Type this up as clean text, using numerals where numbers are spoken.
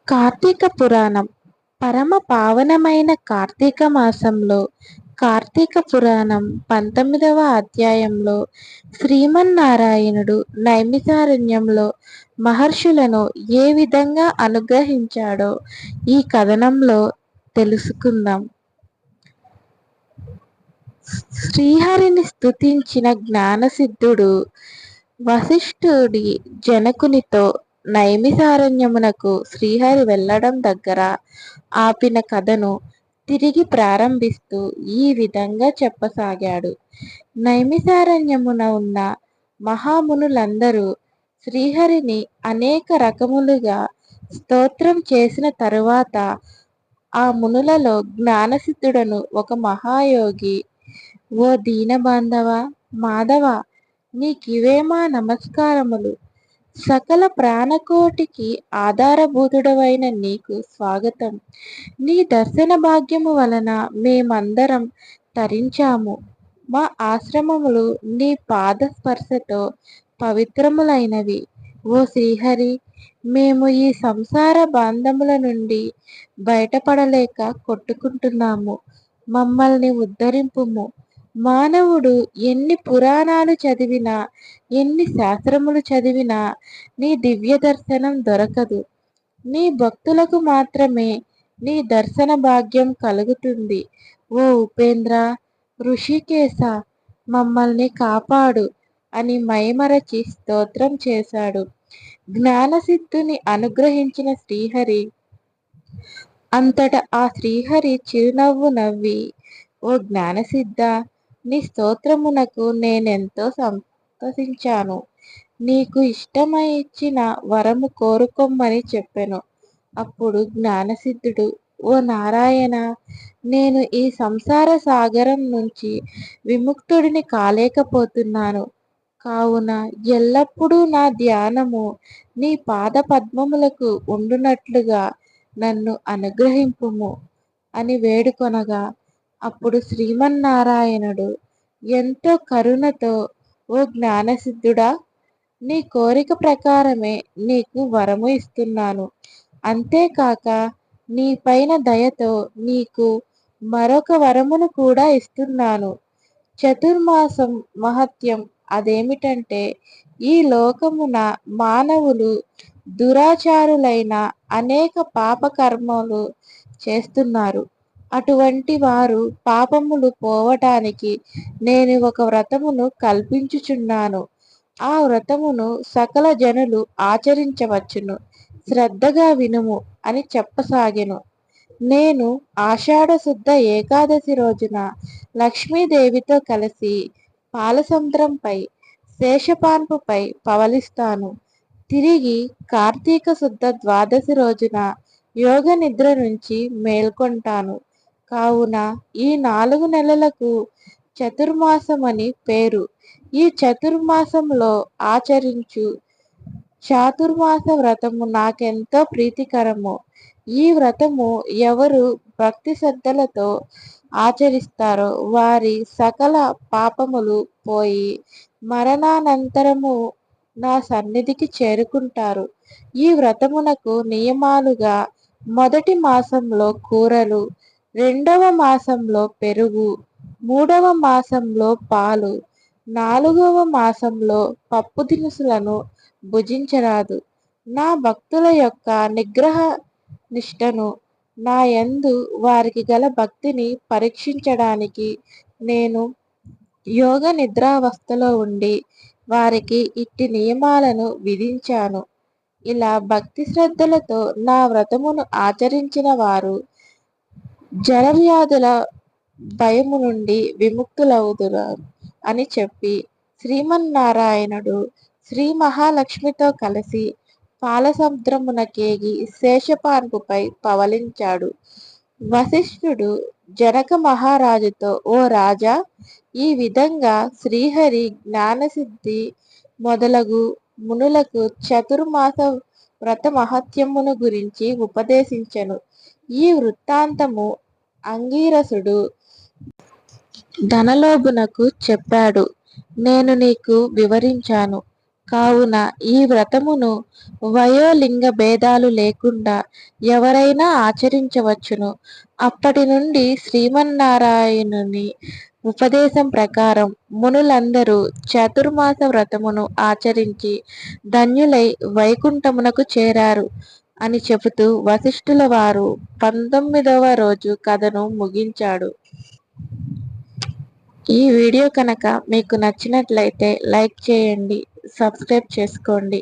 కార్తీక పురాణం పరమ పావనమైన కార్తీక మాసంలో కార్తీక పురాణం 19వ అధ్యాయంలో శ్రీమన్నారాయణుడు నైమిసారణ్యంలో మహర్షులను ఏ విధంగా అనుగ్రహించాడో ఈ కథనంలో తెలుసుకుందాం. శ్రీహరిని స్తుతించిన జ్ఞానసిద్ధుడు వశిష్ఠుడి జనకునితో నైమిసారణ్యమునకు శ్రీహరి వెళ్ళడం దగ్గర ఆపిన కథను తిరిగి ప్రారంభిస్తూ ఈ విధంగా చెప్పసాగాడు. నైమిసారణ్యమున ఉన్న మహామునులందరూ శ్రీహరిని అనేక రకములుగా స్తోత్రం చేసిన తరువాత ఆ మునులలో జ్ఞానసిద్ధుడను ఒక మహాయోగి, ఓ దీనబాంధవ మాధవ, నీకివే మా నమస్కారములు. సకల ప్రాణకోటికి ఆధారభూతుడవైన నీకు స్వాగతం. నీ దర్శన భాగ్యము వలన మేమందరం తరించాము. మా ఆశ్రమములు నీ పాద స్పర్శతో పవిత్రములైనవి. ఓ శ్రీహరి, మేము ఈ సంసార బంధముల నుండి బయటపడలేక కొట్టుకుంటున్నాము. మమ్మల్ని ఉద్ధరింపుము. మానవుడు ఎన్ని పురాణాలు చదివినా, ఎన్ని శాస్త్రములు చదివినా నీ దివ్య దర్శనం దొరకదు. నీ భక్తులకు మాత్రమే నీ దర్శన భాగ్యం కలుగుతుంది. ఓ ఉపేంద్ర, ఋషికేశ, మమ్మల్ని కాపాడు అని మైమరచి స్తోత్రం చేశాడు. జ్ఞానసిద్ధుని అనుగ్రహించిన శ్రీహరి అంతట ఆ శ్రీహరి చిరునవ్వు నవ్వి, ఓ జ్ఞానసిద్ధ, నీ స్తోత్రమునకు నేనెంతో సంతసించాను. నీకు ఇష్టమైచ్చిన వరము కోరుకొమ్మని చెప్పెను. అప్పుడు జ్ఞానసిద్ధుడు, ఓ నారాయణ, నేను ఈ సంసార సాగరం నుంచి విముక్తుడిని కాలేకపోతున్నాను. కావున ఎల్లప్పుడూ నా ధ్యానము నీ పాద పద్మములకు ఉండునట్లుగా నన్ను అనుగ్రహింపుము అని వేడుకొనగా, అప్పుడు శ్రీమన్నారాయణుడు ఎంతో కరుణతో, ఓ జ్ఞానసిద్ధుడా, నీ కోరిక ప్రకారమే నీకు వరము ఇస్తున్నాను. అంతేకాక నీ పైన దయతో నీకు మరొక వరమును కూడా ఇస్తున్నాను. చతుర్మాసం మహత్యం అదేమిటంటే, ఈ లోకమున మానవులు దురాచారులైన అనేక పాపకర్మలు చేస్తున్నారు. అటువంటి వారు పాపములు పోవటానికి నేను ఒక వ్రతమును కల్పించుచున్నాను. ఆ వ్రతమును సకల జనులు ఆచరించవచ్చును. శ్రద్ధగా వినుము అని చెప్పసాగెను. నేను ఆషాఢ శుద్ధ ఏకాదశి రోజున లక్ష్మీదేవితో కలిసి పాలసముద్రంపై శేషపాన్పుపై పవలిస్తాను. తిరిగి కార్తీక శుద్ధ ద్వాదశి రోజున యోగ నిద్ర నుంచి మేల్కొంటాను. కావున ఈ 4 నెలలకు చతుర్మాసమని పేరు. ఈ చతుర్మాసంలో ఆచరించు చాతుర్మాస వ్రతము నాకెంతో ప్రీతికరము. ఈ వ్రతము ఎవరు భక్తి శ్రద్ధలతో ఆచరిస్తారో వారి సకల పాపములు పోయి మరణానంతరము నా సన్నిధికి చేరుకుంటారు. ఈ వ్రతమునకు నియమాలుగా మొదటి మాసంలో కూరలు, రెండవ మాసంలో పెరుగు, మూడవ మాసంలో పాలు, 4వ మాసంలో పప్పు దినుసులను భుజించరాదు. నా భక్తుల యొక్క నిగ్రహ నిష్టను, నా యందు వారికి గల భక్తిని పరీక్షించడానికి నేను యోగ నిద్రావస్థలో ఉండి వారికి ఇట్టి నియమాలను విధించాను. ఇలా భక్తి శ్రద్ధలతో నా వ్రతమును ఆచరించిన వారు జలవ్యాధుల భయము నుండి విముక్తులవుదురు అని చెప్పి శ్రీమన్నారాయణుడు శ్రీ మహాలక్ష్మితో కలిసి పాలసముద్రమునకేగి శేషపాన్పుపై పవలించాడు. వశిష్ఠుడు జనక మహారాజుతో, ఓ రాజా, ఈ విధంగా శ్రీహరి జ్ఞానసిద్ధి మొదలగు మునులకు చతుర్మాస వ్రత మహత్యమును గురించి ఉపదేశించెను. ఈ వృత్తాంతము అంగీరసుడు ధనలోభునకు చెప్పాడు. నేను నీకు వివరించాను. కావున ఈ వ్రతమును వయోలింగ భేదాలు లేకుండా ఎవరైనా ఆచరించవచ్చును. అప్పటి నుండి శ్రీమన్నారాయణుని ఉపదేశం ప్రకారం మునులందరూ చతుర్మాస వ్రతమును ఆచరించి ధన్యులై వైకుంఠమునకు చేరారు అని చెబుతూ వశిష్ఠుల వారు 19వ రోజు కథను ముగించాడు. ఈ వీడియో కనుక మీకు నచ్చినట్లయితే లైక్ చేయండి, సబ్స్క్రైబ్ చేసుకోండి.